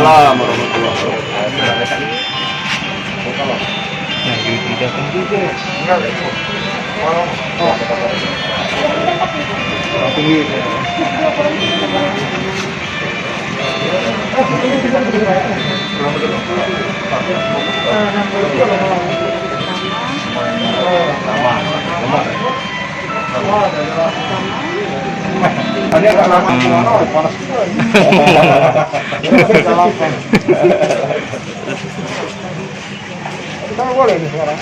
Waalaikumsalam warahmatullahi wabarakatuh. Nah, datang juga. Tinggi. Tadi agak lama panas. Kita boleh nih sekarang.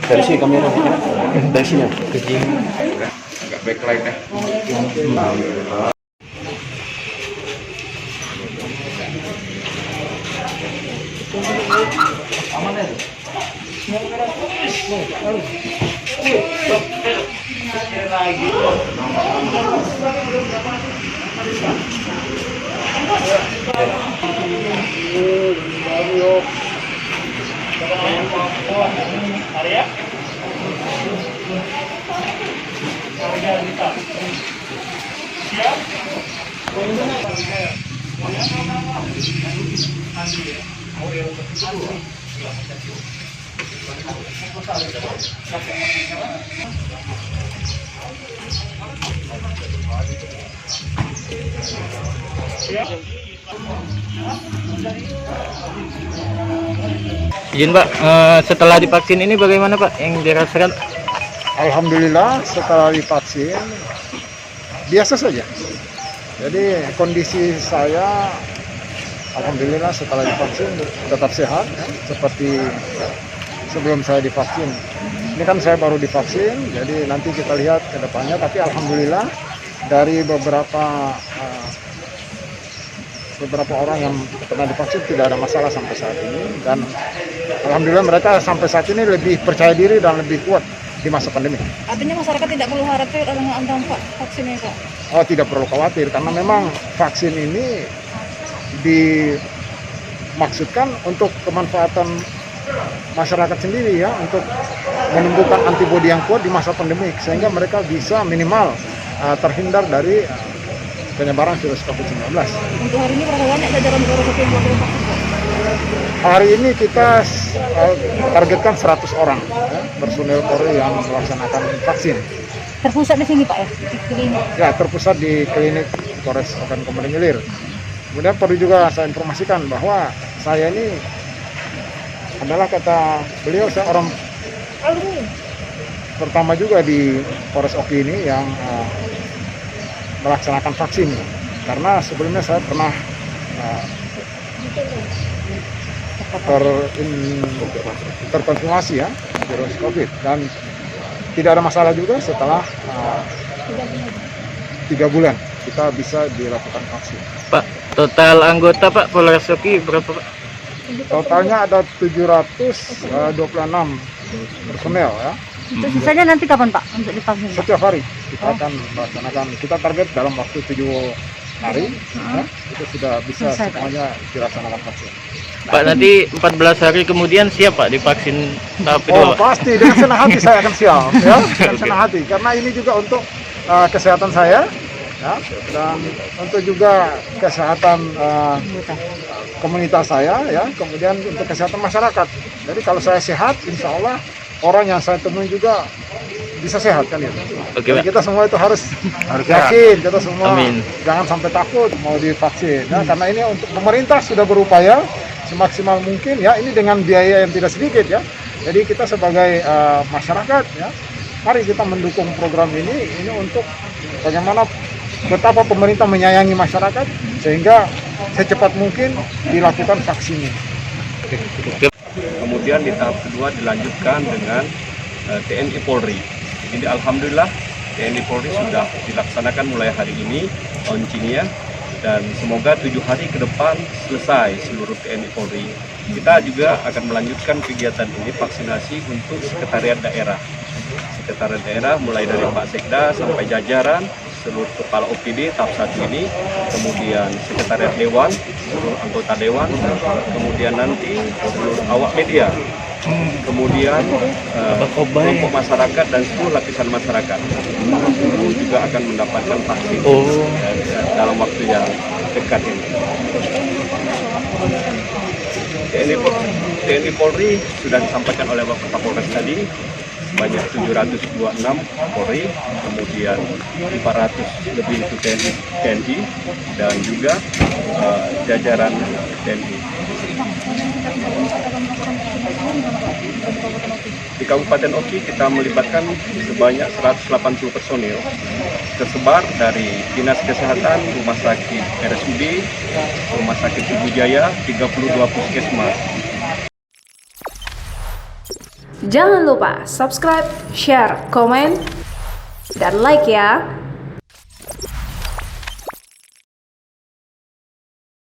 Dari sini kamera, dari sini. Agak backlight ya. Izin Pak, setelah divaksin ini bagaimana Pak yang dirasakan? Alhamdulillah setelah divaksin biasa saja. Jadi kondisi saya alhamdulillah setelah divaksin tetap sehat ya, seperti sebelum saya divaksin. Ini kan saya baru divaksin, jadi nanti kita lihat ke depannya. Tapi alhamdulillah dari beberapa orang yang pernah divaksin tidak ada masalah sampai saat ini, dan alhamdulillah mereka sampai saat ini lebih percaya diri dan lebih kuat di masa pandemi. Artinya masyarakat tidak perlu khawatir dengan dampak vaksin ini, Pak? Oh, tidak perlu khawatir karena memang vaksin ini dimaksudkan untuk kemanfaatan masyarakat sendiri ya, untuk menumbuhkan antibodi yang kuat di masa pandemi sehingga mereka bisa minimal terhindar dari penyebaran virus COVID-19. Untuk hari ini berapa banyak jajaran Polres yang melakukan vaksin, Pak? Hari ini kita targetkan 100 orang ya, personil Polri yang melaksanakan vaksin. Terpusat di sini, Pak, ya? Di klinik. Ya, terpusat di klinik Polres Kabupaten Komering Ilir. Kemudian perlu juga saya informasikan bahwa saya ini adalah, kata beliau, saya orang pertama juga di Polres Oki ini yang melaksanakan vaksin, karena sebelumnya saya pernah terkonfirmasi ya virus COVID dan tidak ada masalah juga. Setelah 3 bulan kita bisa dilakukan vaksin. Pak, total anggota Pak Polres Oki berapa Pak? Totalnya ada 726 personel ya. Itu sisanya nanti kapan, Pak, untuk divaksin, Pak? Setiap hari kita akan melaksanakan, kita target dalam waktu 7 hari ya, itu sudah bisa Selesai, semuanya dilaksanakan vaksin. Pak, nanti 14 hari kemudian siap Pak divaksin tahap Oh kedua Pak? pasti, dengan senang hati saya akan siap ya, dengan senang hati, karena ini juga untuk kesehatan saya ya, dan untuk juga kesehatan komunitas saya ya, kemudian untuk kesehatan masyarakat. Jadi kalau saya sehat, insya Allah orang yang saya temui juga bisa sehat kan ya. Oke, Jadi Pak. kita semua itu harus Harus yakin, kita semua Amin. jangan sampai takut mau divaksin. Nah, karena ini untuk pemerintah sudah berupaya semaksimal mungkin ya, ini dengan biaya yang tidak sedikit ya. Jadi kita sebagai masyarakat ya, mari kita mendukung program ini untuk bagaimana betapa pemerintah menyayangi masyarakat sehingga secepat mungkin dilakukan vaksin ini. Kemudian di tahap kedua dilanjutkan dengan TNI Polri. Jadi alhamdulillah TNI Polri sudah dilaksanakan mulai hari ini launchingnya, dan semoga 7 hari ke depan selesai seluruh TNI Polri. Kita juga akan melanjutkan kegiatan ini vaksinasi untuk sekretariat daerah. Sekretariat daerah mulai dari Pak Sekda sampai jajaran seluruh kepala OPD tahap 1 ini, kemudian sekretariat dewan, seluruh anggota dewan, kemudian nanti seluruh awak media, kemudian kelompok masyarakat dan seluruh lapisan masyarakat itu juga akan mendapatkan vaksin dalam waktu yang dekat ini. TNI Polri sudah disampaikan oleh Bapak Kapolres tadi, sebanyak 726 Polri, kemudian 400 lebih itu TNI dan juga jajaran TNI. Di Kabupaten Oki kita melibatkan sebanyak 180 personil tersebar dari Dinas Kesehatan, Rumah Sakit RSUD, Rumah Sakit Ibu Jaya, 32 puskesmas. Jangan lupa subscribe, share, komen, dan like ya.